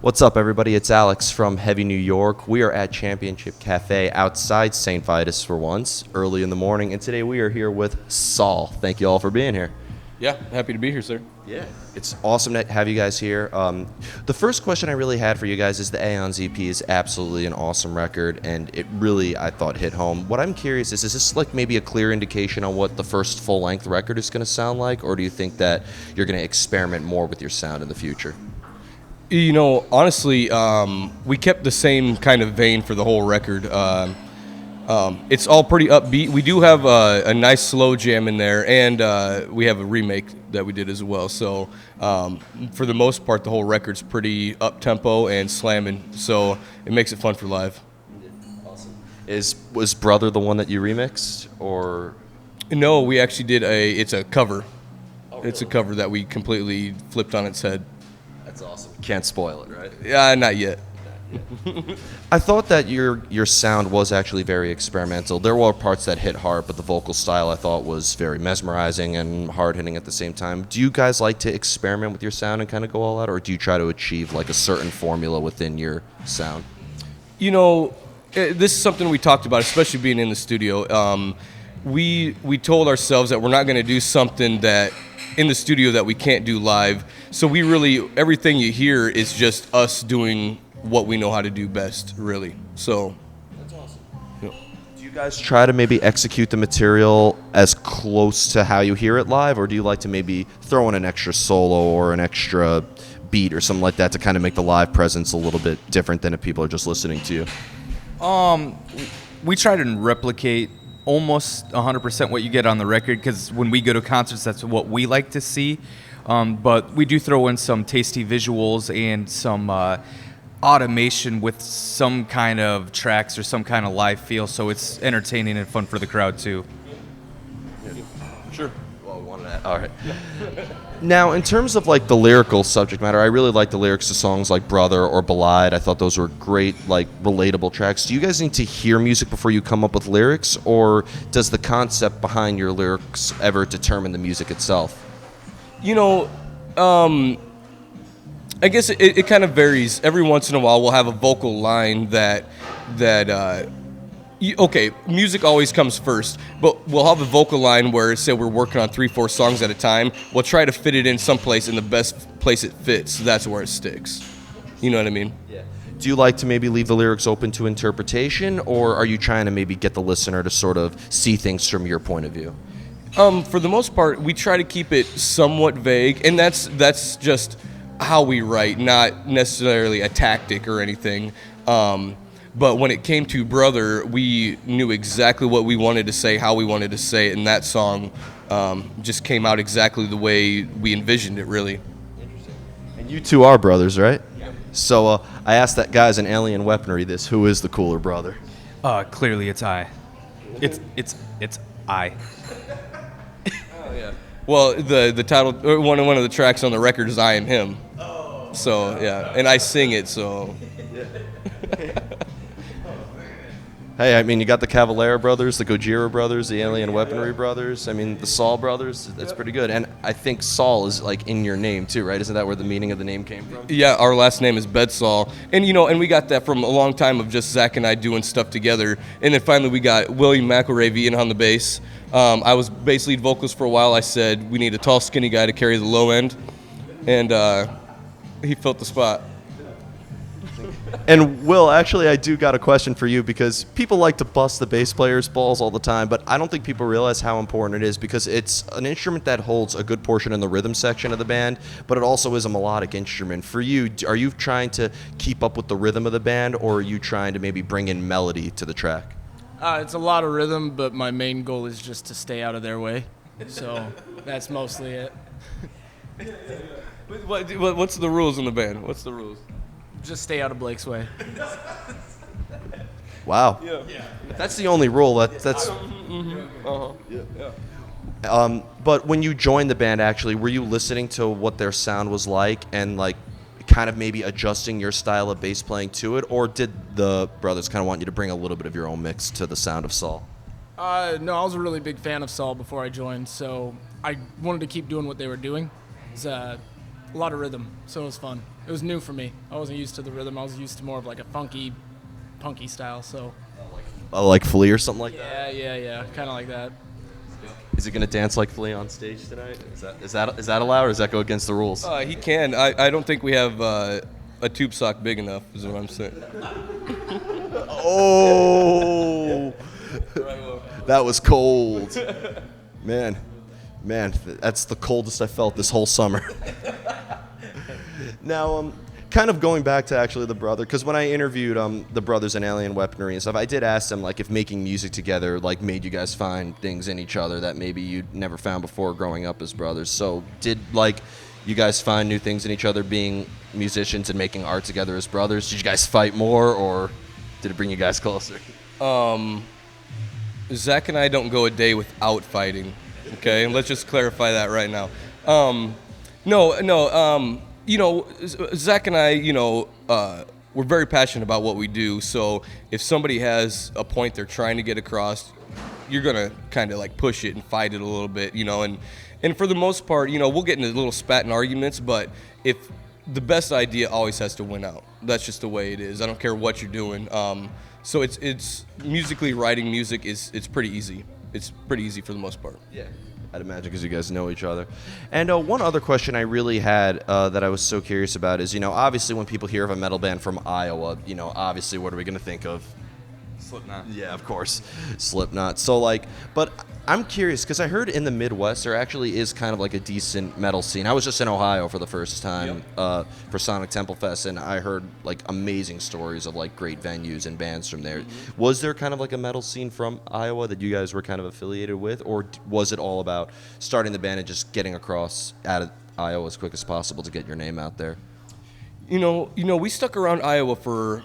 What's up, everybody? It's Alex from Heavy New York. We are at Championship Cafe outside St. Vitus for once, early in the morning, and today we are here with Saul. Thank you all for being here. Yeah, happy to be here, sir. Yeah. It's awesome to have you guys here. The first question I really had for you guys is the Aeon's EP is absolutely an awesome record, and it really, I thought, hit home. What I'm curious is this like maybe a clear indication on what the first full-length record is going to sound like, or do you think that you're going to experiment more with your sound in the future? You know, honestly, we kept the same kind of vein for the whole record. It's all pretty upbeat. We do have a nice slow jam in there, and we have a remake that we did as well. So for the most part, the whole record's pretty up-tempo and slamming, so it makes it fun for live. Awesome. Was Brother the one that you remixed, or? No, we actually did it's a cover. Oh, really? It's a cover that we completely flipped on its head. That's awesome. Can't spoil it, right? Yeah, not yet. I thought that your sound was actually very experimental. There were parts that hit hard, but the vocal style I thought was very mesmerizing and hard-hitting at the same time. Do you guys like to experiment with your sound and kind of go all out, or do you try to achieve like a certain formula within your sound? You know, this is something we talked about, especially being in the studio. We told ourselves that we're not going to do something that in the studio that we can't do live. So we really, everything you hear is just us doing what we know how to do best, really. So That's awesome. Yeah. Do you guys try to maybe execute the material as close to how you hear it live, or do you like to maybe throw in an extra solo or an extra beat or something like that to kind of make the live presence a little bit different than if people are just listening to you? We try to replicate almost 100% what you get on the record, because when we go to concerts, that's what we like to see. But we do throw in some tasty visuals and some automation with some kind of tracks or some kind of live feel, so it's entertaining and fun for the crowd too. Sure. Well, we wanted that. All right. Now, in terms of like the lyrical subject matter, I really like the lyrics to songs like Brother or Belied. I thought those were great, like relatable tracks. Do you guys need to hear music before you come up with lyrics, or does the concept behind your lyrics ever determine the music itself? You know, I guess it kind of varies. Every once in a while, we'll have a vocal line that okay, music always comes first, but we'll have a vocal line where, say, we're working on 3-4 songs at a time. We'll try to fit it in someplace, in the best place it fits. That's where it sticks. You know what I mean? Yeah. Do you like to maybe leave the lyrics open to interpretation, or are you trying to maybe get the listener to sort of see things from your point of view? For the most part, we try to keep it somewhat vague, and that's just how we write, not necessarily a tactic or anything. But when it came to Brother, we knew exactly what we wanted to say, how we wanted to say it, and that song just came out exactly the way we envisioned it, really. Interesting. And you two are brothers, right? Yeah. So I asked that guy's in Alien Weaponry this: who is the cooler brother? Clearly it's I. It's I. Oh yeah. Well, the title, one of the tracks on the record is "I Am Him." Oh. So yeah, and I sing it. So. Hey, I mean, you got the Cavalera brothers, the Gojira brothers, the Alien Weaponry brothers. I mean, the Saul Brothers. That's pretty good. And I think Saul is like in your name too, right? Isn't that where the meaning of the name came from? Yeah, our last name is Bedsaul, and you know, and we got that from a long time of just Zach and I doing stuff together. And then finally, we got William McElravy in on the bass. I was bass lead vocals for a while. I said we need a tall, skinny guy to carry the low end, and he filled the spot. And Will, actually, I do got a question for you, because people like to bust the bass player's balls all the time, but I don't think people realize how important it is, because it's an instrument that holds a good portion in the rhythm section of the band, but it also is a melodic instrument. For you, are you trying to keep up with the rhythm of the band, or are you trying to maybe bring in melody to the track? It's a lot of rhythm, but my main goal is just to stay out of their way. So that's mostly it. What's the rules in the band? What's the rules? Just stay out of Blake's way. Wow. Yeah. That's the only rule. That's. Uh-huh. Yeah. But when you joined the band, actually, were you listening to what their sound was like and like kind of maybe adjusting your style of bass playing to it, or did the brothers kind of want you to bring a little bit of your own mix to the sound of Saul? No, I was a really big fan of Saul before I joined, so I wanted to keep doing what they were doing. a lot of rhythm, so it was fun. It was new for me. I wasn't used to the rhythm. I was used to more of like a funky, punky style. So Like Flea or something like that? yeah, kind of like that. Is he gonna dance like Flea on stage tonight? Is that allowed, or does that go against the rules? He can. I don't think we have a tube sock big enough, is what I'm saying. Oh, that was cold, man. That's the coldest I felt this whole summer. Now, kind of going back to actually the brother, because when I interviewed the brothers in Alien Weaponry and stuff, I did ask them like if making music together like made you guys find things in each other that maybe you'd never found before growing up as brothers. So did like you guys find new things in each other being musicians and making art together as brothers? Did you guys fight more, or did it bring you guys closer? Zach and I don't go a day without fighting. Okay, and let's just clarify that right now. You know, Zach and I, we're very passionate about what we do. So if somebody has a point they're trying to get across, you're gonna kind of like push it and fight it a little bit, And for the most part, we'll get into little spat and arguments, but if the best idea always has to win out. That's just the way it is. I don't care what you're doing. So it's musically writing music it's pretty easy. It's pretty easy for the most part. Yeah, I'd imagine because you guys know each other. And one other question I really had that I was so curious about is, obviously when people hear of a metal band from Iowa, obviously what are we going to think of? Slipknot. Yeah, of course, Slipknot. So but I'm curious because I heard in the Midwest there actually is kind of like a decent metal scene. I was just in Ohio for the first time for Sonic Temple Fest, and I heard like amazing stories of like great venues and bands from there. Mm-hmm. Was there kind of like a metal scene from Iowa that you guys were kind of affiliated with, or was it all about starting the band and just getting across out of Iowa as quick as possible to get your name out there? We stuck around Iowa for,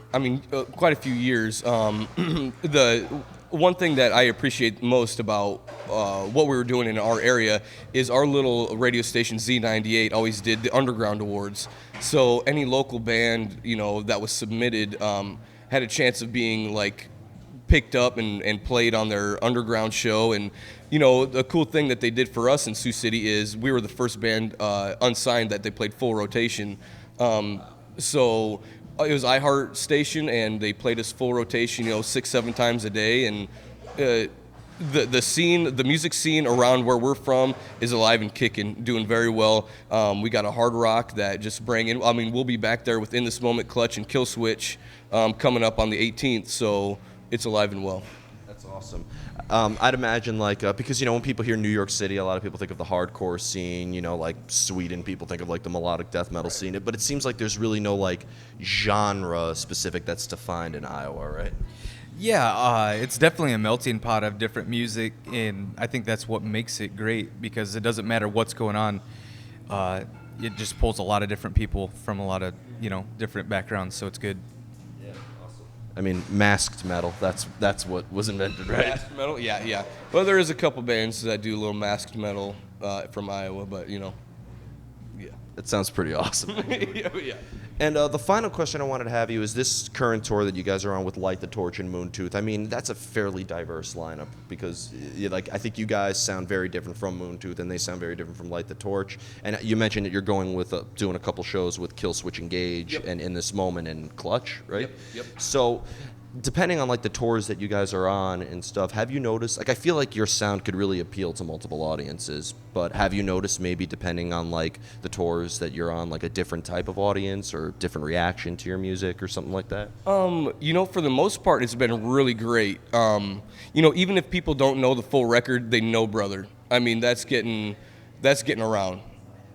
quite a few years. The one thing that I appreciate most about what we were doing in our area is our little radio station Z98 always did the underground awards. So any local band, that was submitted had a chance of being like picked up and played on their underground show. And the cool thing that they did for us in Sioux City is we were the first band unsigned that they played full rotation. So it was iHeart station, and they played us full rotation, 6-7 times a day. And the scene, the music scene around where we're from is alive and kicking, doing very well. We got a hard rock that just bring in. We'll be back there within this moment, Clutch and Kill Switch, coming up on the 18th. So it's alive and well. That's awesome. I'd imagine because when people hear New York City, a lot of people think of the hardcore scene. Like Sweden, people think of like the melodic death metal scene. But it seems like there's really no like genre specific that's defined in Iowa, right? Yeah, it's definitely a melting pot of different music, and I think that's what makes it great because it doesn't matter what's going on. It just pulls a lot of different people from a lot of different backgrounds, so it's good. Masked metal, that's what was invented, right? Masked metal, yeah. Well, there is a couple bands that do a little masked metal from Iowa, but yeah. That sounds pretty awesome. Yeah. And the final question I wanted to have you is this current tour that you guys are on with Light the Torch and Moontooth. That's a fairly diverse lineup because I think you guys sound very different from Moontooth and they sound very different from Light the Torch. And you mentioned that you're going with doing a couple shows with Kill Switch Engage and In This Moment and Clutch, right? Yep. So depending on the tours that you guys are on and stuff, have you noticed, I feel like your sound could really appeal to multiple audiences, but have you noticed maybe depending on the tours that you're on, a different type of audience or different reaction to your music or something like that? For the most part, it's been really great. Even if people don't know the full record, they know Brother. That's getting around.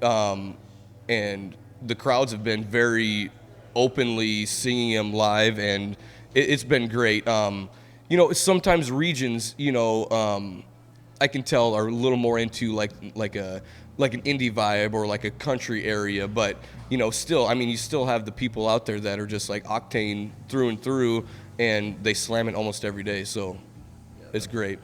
And the crowds have been very openly singing him live, and it's been great. Sometimes regions, I can tell are a little more into like an indie vibe or like a country area, but still, you still have the people out there that are just like Octane through and through, and they slam it almost every day. So it's great.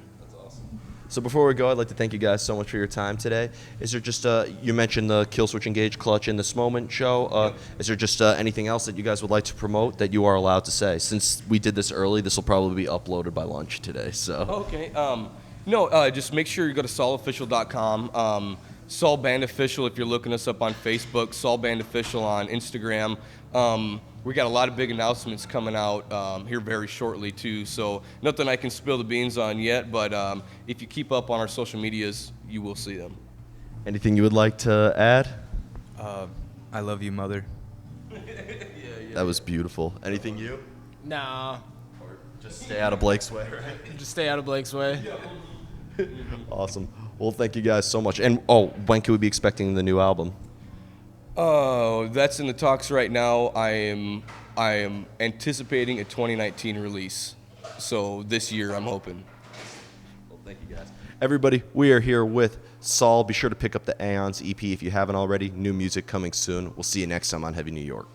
So before we go, I'd like to thank you guys so much for your time today. Is there just, you mentioned the Kill Switch Engage Clutch In This Moment show. Is there just anything else that you guys would like to promote that you are allowed to say? Since we did this early, this will probably be uploaded by lunch today. So Okay. Just make sure you go to solofficial.com. Saul Band Official if you're looking us up on Facebook, Saul Band Official on Instagram. We got a lot of big announcements coming out here very shortly too, so nothing I can spill the beans on yet, but if you keep up on our social medias, you will see them. Anything you would like to add? I love you, mother. That was beautiful. Anything you? Nah, Or just stay out of Blake's way, right? just stay out of Blake's way. Awesome. Well, thank you guys so much. And when can we be expecting the new album? Oh, that's in the talks right now. I am anticipating a 2019 release, so this year I'm hoping. Well, thank you guys. Everybody, we are here with Saul. Be sure to pick up the Aeons EP if you haven't already. New music coming soon. We'll see you next time on Heavy New York.